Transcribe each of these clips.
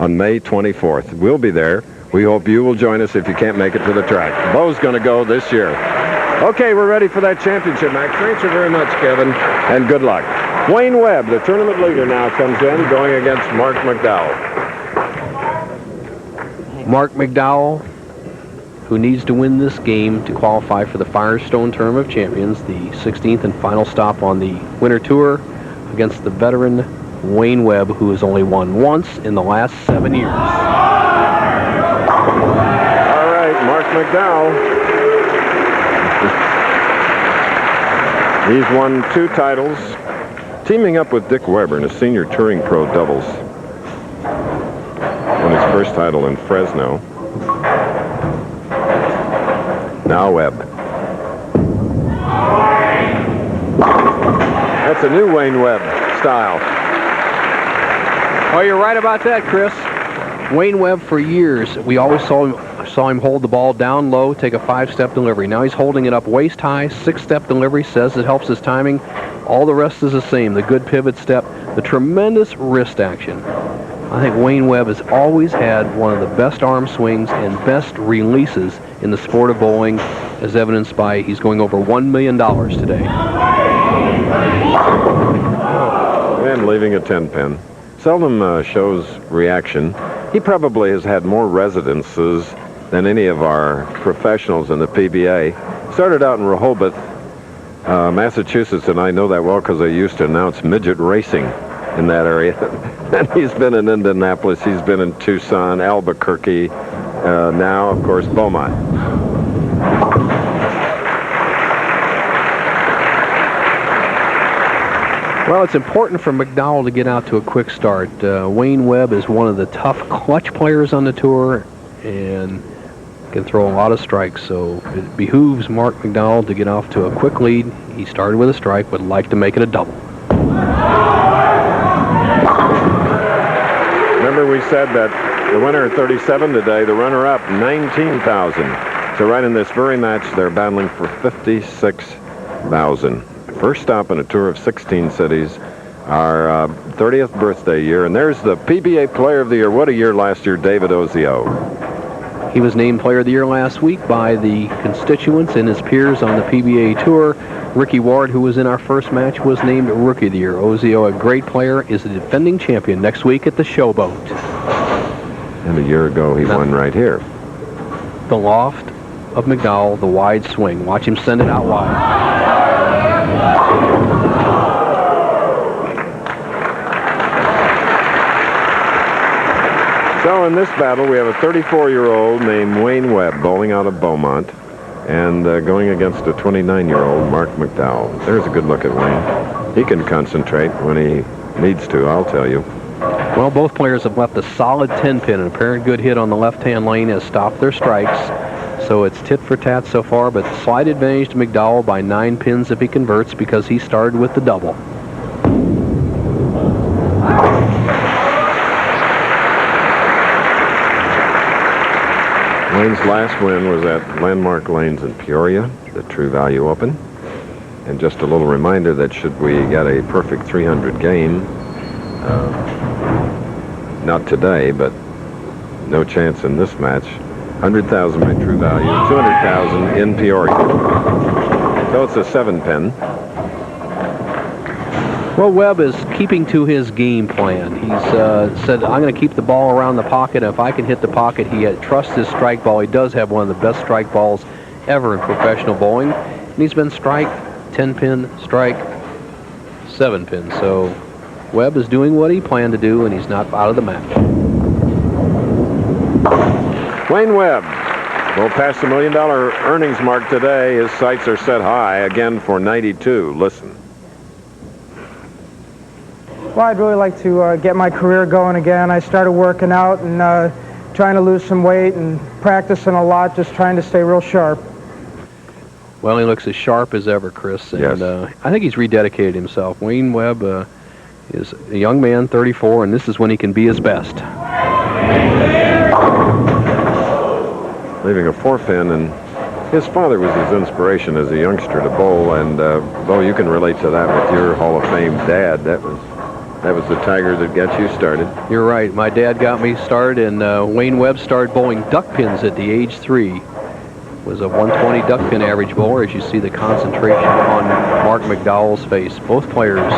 on May 24th. We'll be there. We hope you will join us if you can't make it to the track. Bo's going to go this year. Okay, we're ready for that championship match. Thanks very much, Kevin, and good luck. Wayne Webb, the tournament leader, now comes in, going against Marc McDowell. Marc McDowell, who needs to win this game to qualify for the Firestone Tournament of Champions, the 16th and final stop on the Winter Tour, against the veteran Wayne Webb, who has only won once in the last 7 years. All right, Marc McDowell. He's won 2 titles, teaming up with Dick Weber in a senior touring pro doubles. Won his first title in Fresno. Now Webb. That's a new Wayne Webb style. Oh, you're right about that, Chris. Wayne Webb, for years, we always saw him hold the ball down low, take a 5-step delivery. Now he's holding it up waist high, 6-step delivery, says it helps his timing. All the rest is the same. The good pivot step, the tremendous wrist action. I think Wayne Webb has always had one of the best arm swings and best releases in the sport of bowling, as evidenced by he's going over $1 million today. And leaving a 10-pin. Seldom shows reaction. He probably has had more residences than any of our professionals in the PBA. Started out in Rehoboth, Massachusetts, and I know that well because I used to announce midget racing in that area. And he's been in Indianapolis, he's been in Tucson, Albuquerque, now, of course, Beaumont. Well, it's important for McDowell to get out to a quick start. Wayne Webb is one of the tough clutch players on the tour and can throw a lot of strikes, so it behooves Marc McDowell to get off to a quick lead. He started with a strike, would like to make it a double. Remember we said that the winner 37 today, the runner-up 19,000. So right in this very match, they're battling for 56,000. First stop in a tour of 16 cities, our 30th birthday year, and there's the PBA Player of the Year. What a year last year, David Ozio. He was named Player of the Year last week by the constituents and his peers on the PBA Tour. Ricky Ward, who was in our first match, was named Rookie of the Year. Ozio, a great player, is the defending champion next week at the Showboat. And a year ago, he won right here. The loft of McDowell, the wide swing. Watch him send it out wide. So in this battle, we have a 34-year-old named Wayne Webb bowling out of Beaumont and going against a 29-year-old Marc McDowell. There's a good look at Wayne. He can concentrate when he needs to, I'll tell you. Well, both players have left a solid 10-pin, and a apparent good hit on the left-hand lane has stopped their strikes. So it's tit for tat so far, but slight advantage to McDowell by 9 pins if he converts because he started with the double. Wayne's last win was at Landmark Lanes in Peoria, the True Value Open. And just a little reminder that should we get a perfect 300 game, not today, but no chance in this match, 100,000 by True Value, 200,000 in Peoria. So it's a 7-pin. Well, Webb is keeping to his game plan. He's said, I'm going to keep the ball around the pocket. If I can hit the pocket, he trusts his strike ball. He does have one of the best strike balls ever in professional bowling. And he's been strike, 10-pin, strike, 7-pin. So Webb is doing what he planned to do, and he's not out of the match. Wayne Webb will pass the $1 million earnings mark today. His sights are set high again for 92. Listen. Well, I'd really like to get my career going again. I started working out and trying to lose some weight and practicing a lot, just trying to stay real sharp. Well, he looks as sharp as ever, Chris. And yes. I think he's rededicated himself. Wayne Webb is a young man, 34, and this is when he can be his best. Leaving a 4-pin, and his father was his inspiration as a youngster to bowl, and Bo, you can relate to that with your Hall of Fame dad. That was That was the Tiger that got you started. You're right. My dad got me started, and Wayne Webb started bowling duck pins at the age 3. Was a 120 duck pin average bowler, as you see the concentration on Marc McDowell's face. Both players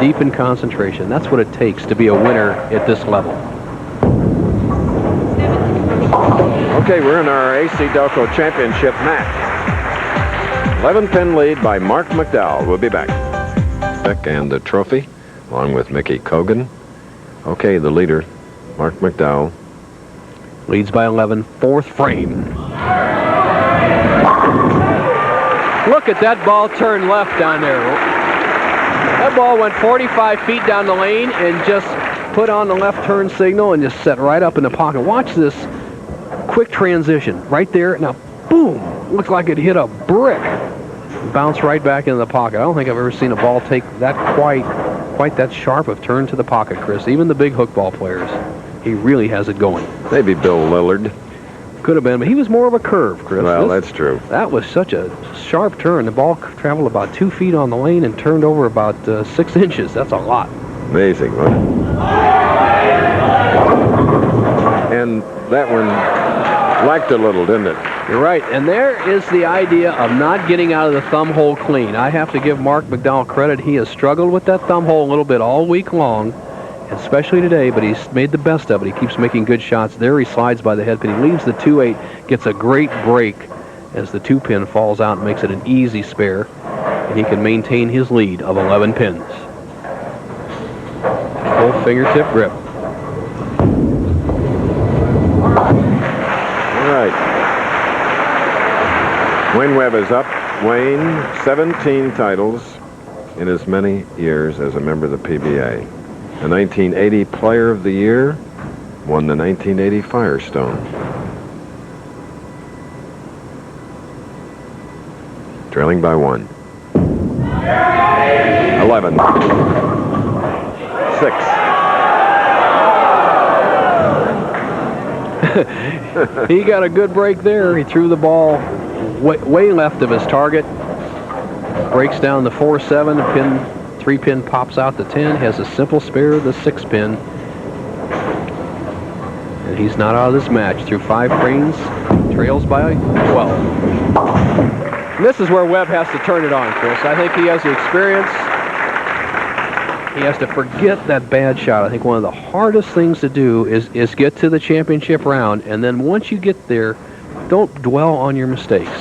deep in concentration. That's what it takes to be a winner at this level. Okay, we're in our AC Delco Championship match. 11-pin lead by Marc McDowell. We'll be back. And the trophy, along with Mickey Cogan. Okay, the leader, Marc McDowell. Leads by 11, 4th frame. Look at that ball turn left down there. That ball went 45 feet down the lane and just put on the left turn signal and just set right up in the pocket. Watch this quick transition right there. Now, boom, looked like it hit a brick. Bounce right back into the pocket. I don't think I've ever seen a ball take that quite that sharp of turn to the pocket, Chris. Even the big hook ball players, he really has it going. Maybe Bill Lillard. Could have been, but he was more of a curve, Chris. Well, that's true. That was such a sharp turn. The ball traveled about 2 feet on the lane and turned over about 6 inches. That's a lot. Amazing, wasn't it? And that one lacked a little, didn't it? You're right. And there is the idea of not getting out of the thumb hole clean. I have to give Marc McDowell credit. He has struggled with that thumb hole a little bit all week long, especially today, but he's made the best of it. He keeps making good shots. There he slides by the head pin. He leaves the 2-8, gets a great break as the 2-pin falls out and makes it an easy spare, and he can maintain his lead of 11 pins. Full fingertip grip. All right. Wayne Webb is up. Wayne, 17 titles in as many years as a member of the PBA. The 1980 Player of the Year, won the 1980 Firestone. Trailing by 1. 11. 6. He got a good break there. He threw the ball way left of his target. Breaks down the 4-7. Pin 3-pin pops out the 10. Has a simple spare, the 6-pin. And he's not out of this match. Through 5 frames, trails by 12. And this is where Webb has to turn it on, Chris. I think he has the experience. He has to forget that bad shot. I think one of the hardest things to do is get to the championship round, and then once you get there, don't dwell on your mistakes.